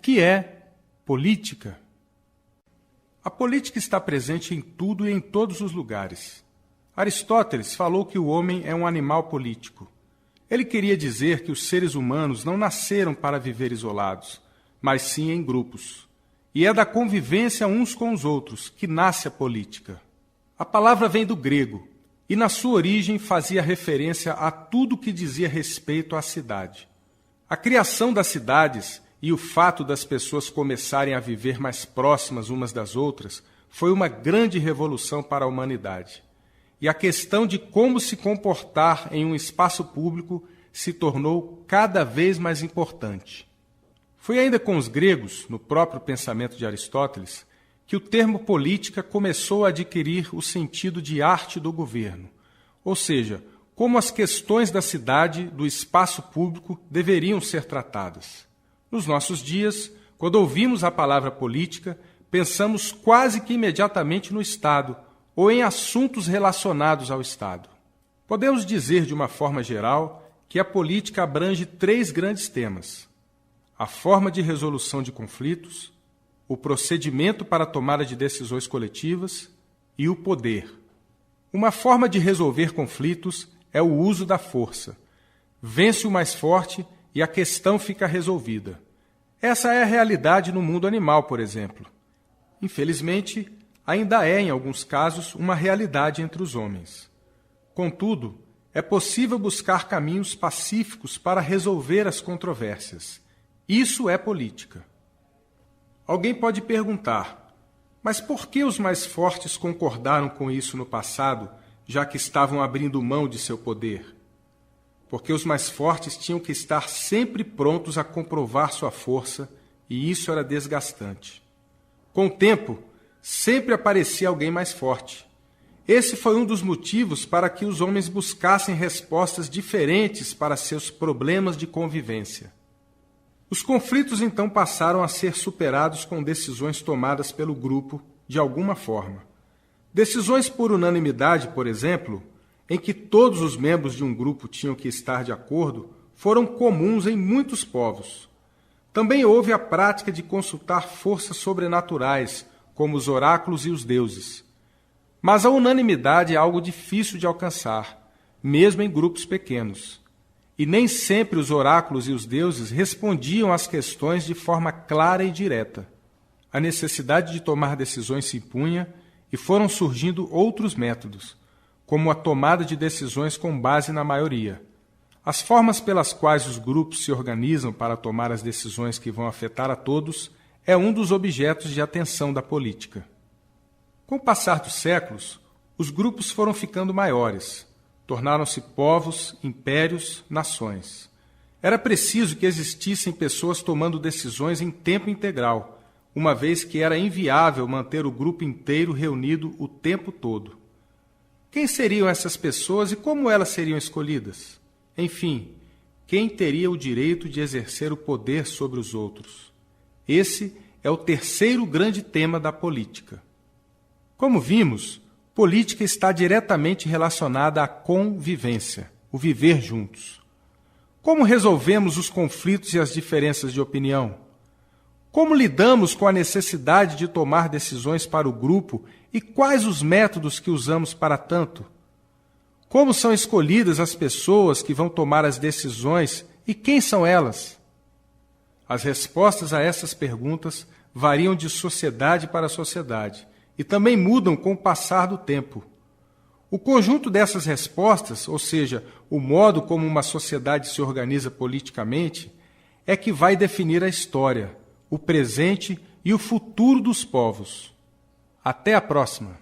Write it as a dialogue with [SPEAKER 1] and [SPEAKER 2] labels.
[SPEAKER 1] que é política? A política está presente em tudo e em todos os lugares. Aristóteles falou que o homem é um animal político. Ele queria dizer que os seres humanos não nasceram para viver isolados, mas sim em grupos. E é da convivência uns com os outros que nasce a política. A palavra vem do grego e, na sua origem, fazia referência a tudo que dizia respeito à cidade. A criação das cidades e o fato das pessoas começarem a viver mais próximas umas das outras foi uma grande revolução para a humanidade. E a questão de como se comportar em um espaço público se tornou cada vez mais importante. Foi ainda com os gregos, no próprio pensamento de Aristóteles, que o termo política começou a adquirir o sentido de arte do governo, ou seja, como as questões da cidade, do espaço público, deveriam ser tratadas. Nos nossos dias, quando ouvimos a palavra política, pensamos quase que imediatamente no Estado ou em assuntos relacionados ao Estado. Podemos dizer, de uma forma geral, que a política abrange 3 grandes temas: a forma de resolução de conflitos, o procedimento para a tomada de decisões coletivas e o poder. Uma forma de resolver conflitos é o uso da força. Vence o mais forte e a questão fica resolvida. Essa é a realidade no mundo animal, por exemplo. Infelizmente, ainda é, em alguns casos, uma realidade entre os homens. Contudo, é possível buscar caminhos pacíficos para resolver as controvérsias. Isso é política. Alguém pode perguntar, mas por que os mais fortes concordaram com isso no passado, já que estavam abrindo mão de seu poder? Porque os mais fortes tinham que estar sempre prontos a comprovar sua força, e isso era desgastante. Com o tempo, sempre aparecia alguém mais forte. Esse foi um dos motivos para que os homens buscassem respostas diferentes para seus problemas de convivência. Os conflitos então passaram a ser superados com decisões tomadas pelo grupo de alguma forma. Decisões por unanimidade, por exemplo, em que todos os membros de um grupo tinham que estar de acordo, foram comuns em muitos povos. Também houve a prática de consultar forças sobrenaturais, como os oráculos e os deuses. Mas a unanimidade é algo difícil de alcançar, mesmo em grupos pequenos. E nem sempre os oráculos e os deuses respondiam às questões de forma clara e direta. A necessidade de tomar decisões se impunha e foram surgindo outros métodos, como a tomada de decisões com base na maioria. As formas pelas quais os grupos se organizam para tomar as decisões que vão afetar a todos é um dos objetos de atenção da política. Com o passar dos séculos, os grupos foram ficando maiores, tornaram-se povos, impérios, nações. Era preciso que existissem pessoas tomando decisões em tempo integral, uma vez que era inviável manter o grupo inteiro reunido o tempo todo. Quem seriam essas pessoas e como elas seriam escolhidas? Enfim, quem teria o direito de exercer o poder sobre os outros? Esse é o terceiro grande tema da política. Como vimos, política está diretamente relacionada à convivência, o viver juntos. Como resolvemos os conflitos e as diferenças de opinião? Como lidamos com a necessidade de tomar decisões para o grupo e quais os métodos que usamos para tanto? Como são escolhidas as pessoas que vão tomar as decisões e quem são elas? As respostas a essas perguntas variam de sociedade para sociedade e também mudam com o passar do tempo. O conjunto dessas respostas, ou seja, o modo como uma sociedade se organiza politicamente, é que vai definir a história, o presente e o futuro dos povos. Até a próxima!